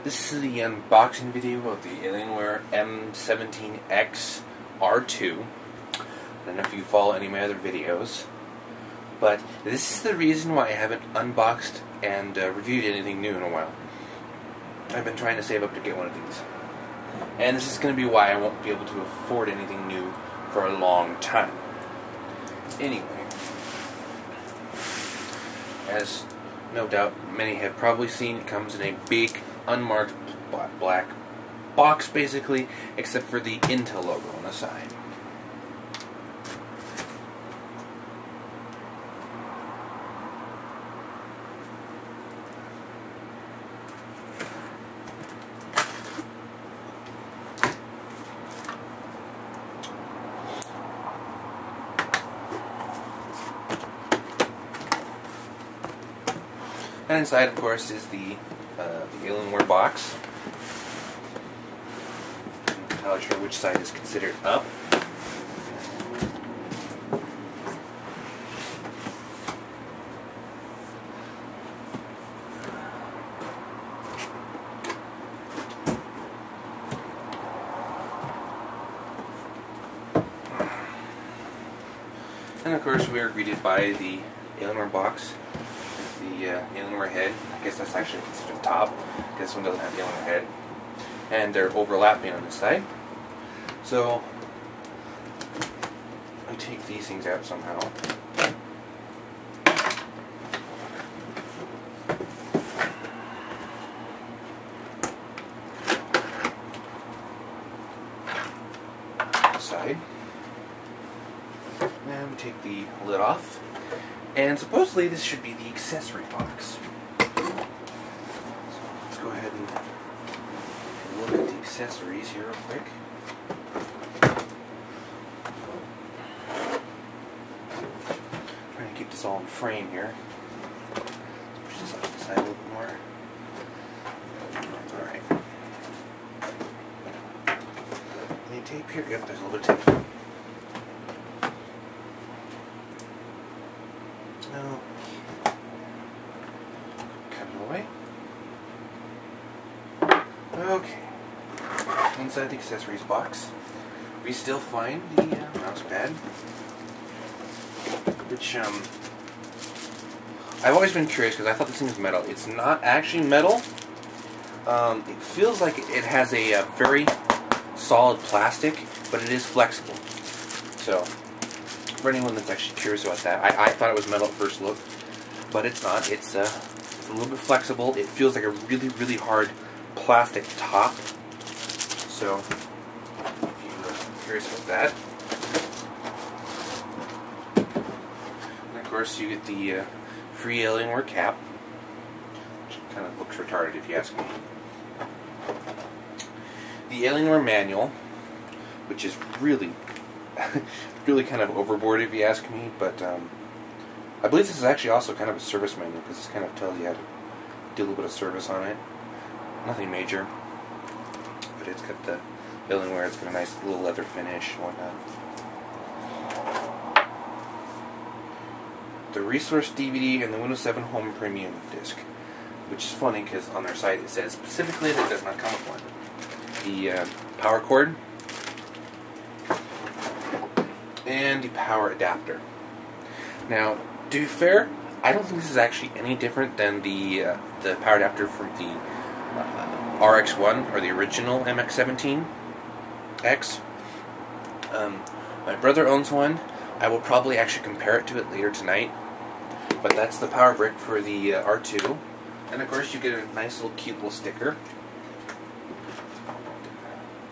This is the unboxing video of the Alienware m17x R2. I don't know if you follow any of my other videos, but this is the reason why I haven't unboxed and reviewed anything new in a while. I've been trying to save up to get one of these. And this is going to be why I won't be able to afford anything new for a long time. Anyway, as no doubt many have probably seen, it comes in a big unmarked black box basically, except for the Intel logo on the side. And inside, of course, is the Alienware box. I'm not sure which side is considered up. And of course, we are greeted by the Alienware box. The Alienware head. I guess that's actually considered the top, because this one doesn't have the Alienware head. And they're overlapping on this side. So, I take these things out somehow. Side. And we take the lid off. And supposedly this should be the accessory box. So let's go ahead and look at the accessories here real quick. Trying to keep this all in frame here. Let's push this off the side a little bit more. Alright. Any tape here? Yep, there's a little bit of tape. No. Cut it away. Okay. Inside the accessories box, we still find the mouse pad, which I've always been curious because I thought this thing was metal. It's not actually metal. It feels like it has a very solid plastic, but it is flexible. So, for anyone that's actually curious about that, I thought it was metal at first look, but it's not. It's a little bit flexible. It feels like a really, really hard plastic top. So, if you're curious about that. And of course, you get the free Alienware cap, which kind of looks retarded if you ask me. The Alienware manual, which is really really kind of overboard if you ask me, but I believe this is actually also kind of a service manual, because this kind of tells you how to do a little bit of service on it. Nothing major, but it's got the Alienware, it's got a nice little leather finish and whatnot. The Resource DVD and the Windows 7 Home Premium disc, which is funny because on their site it says specifically that it does not come with one. The power cord, and the power adapter. Now, to be fair, I don't think this is actually any different than the power adapter from the RX1 or the original MX17X. My brother owns one. I will probably actually compare it to it later tonight. But that's the power brick for the R2. And of course you get a nice little cute little sticker.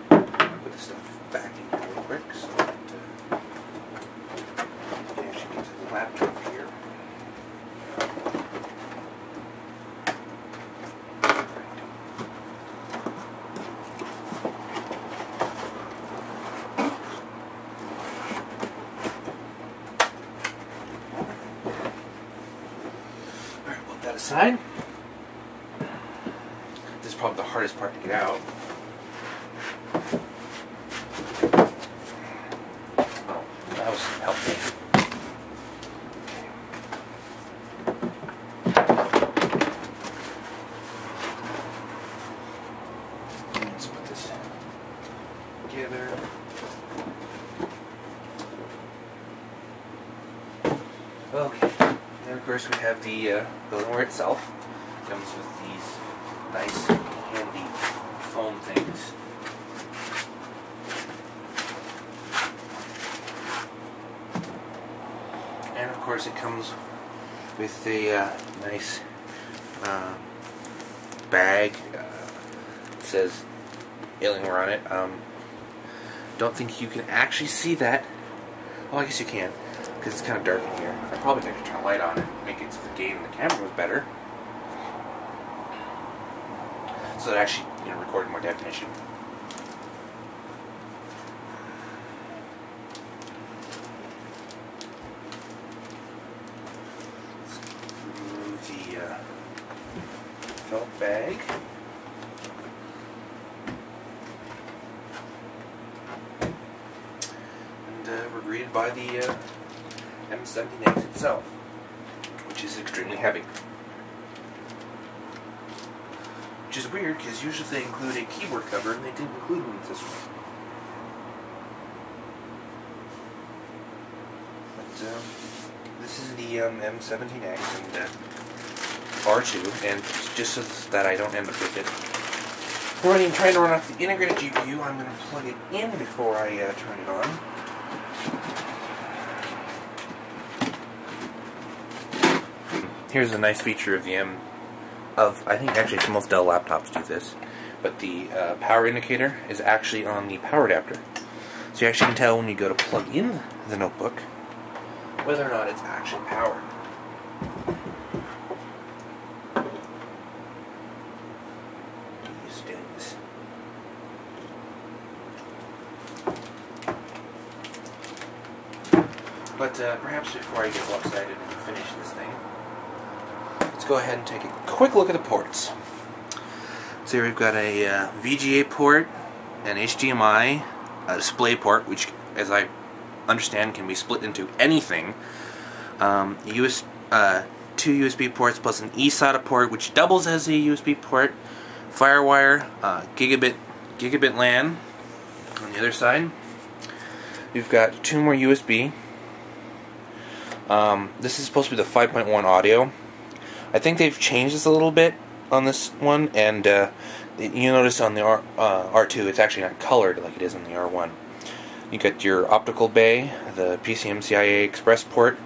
Put this stuff back in here real quick so that you can actually get to the laptop here. Alright, put that aside. This is probably the hardest part to get out. Oh, that was helpful. together. Okay, and of course we have the Alienware itself. It comes with these nice, handy foam things. And of course it comes with a nice bag. It says Alienware on it. Don't think you can actually see that. Oh, I guess you can, because it's kind of dark in here. I probably could turn a light on and make it so the gain in the camera was better, so that actually, you know, recorded more definition. Let's remove the felt bag. We're greeted by the m17x itself, which is extremely heavy. Which is weird, because usually they include a keyboard cover, and they didn't include one with this one. But this is the m17x and R2, and just so that I don't end up with it, trying to run off the integrated GPU, I'm going to plug it in before I turn it on. Here's a nice feature of the I think actually most Dell laptops do this, but the power indicator is actually on the power adapter. So you actually can tell when you go to plug in the notebook whether or not it's actually powered. But perhaps before I get all excited and finish this thing, let's go ahead and take a quick look at the ports. So here we've got a VGA port, an HDMI, a display port, which, as I understand, can be split into anything. Two USB ports plus an eSATA port, which doubles as a USB port. Firewire, gigabit LAN on the other side. We've got two more USB. This is supposed to be the 5.1 audio. I think they've changed this a little bit on this one, and you notice on the R2 it's actually not colored like it is on the R1. You got your optical bay, the PCMCIA Express port,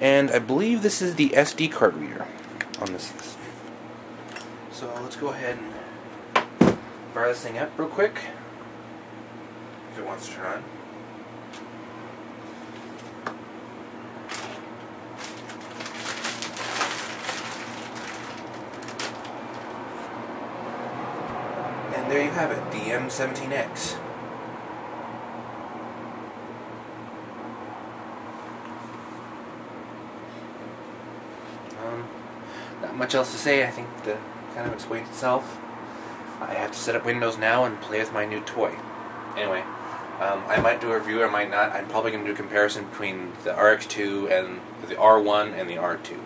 and I believe this is the SD card reader on this list. So let's go ahead and fire this thing up real quick, if it wants to turn on. And there you have it, the m17x. Not much else to say. I think the kind of explains itself. I have to set up Windows now and play with my new toy. Anyway, I might do a review, I might not. I'm probably going to do a comparison between the RX2 and the R1 and the R2.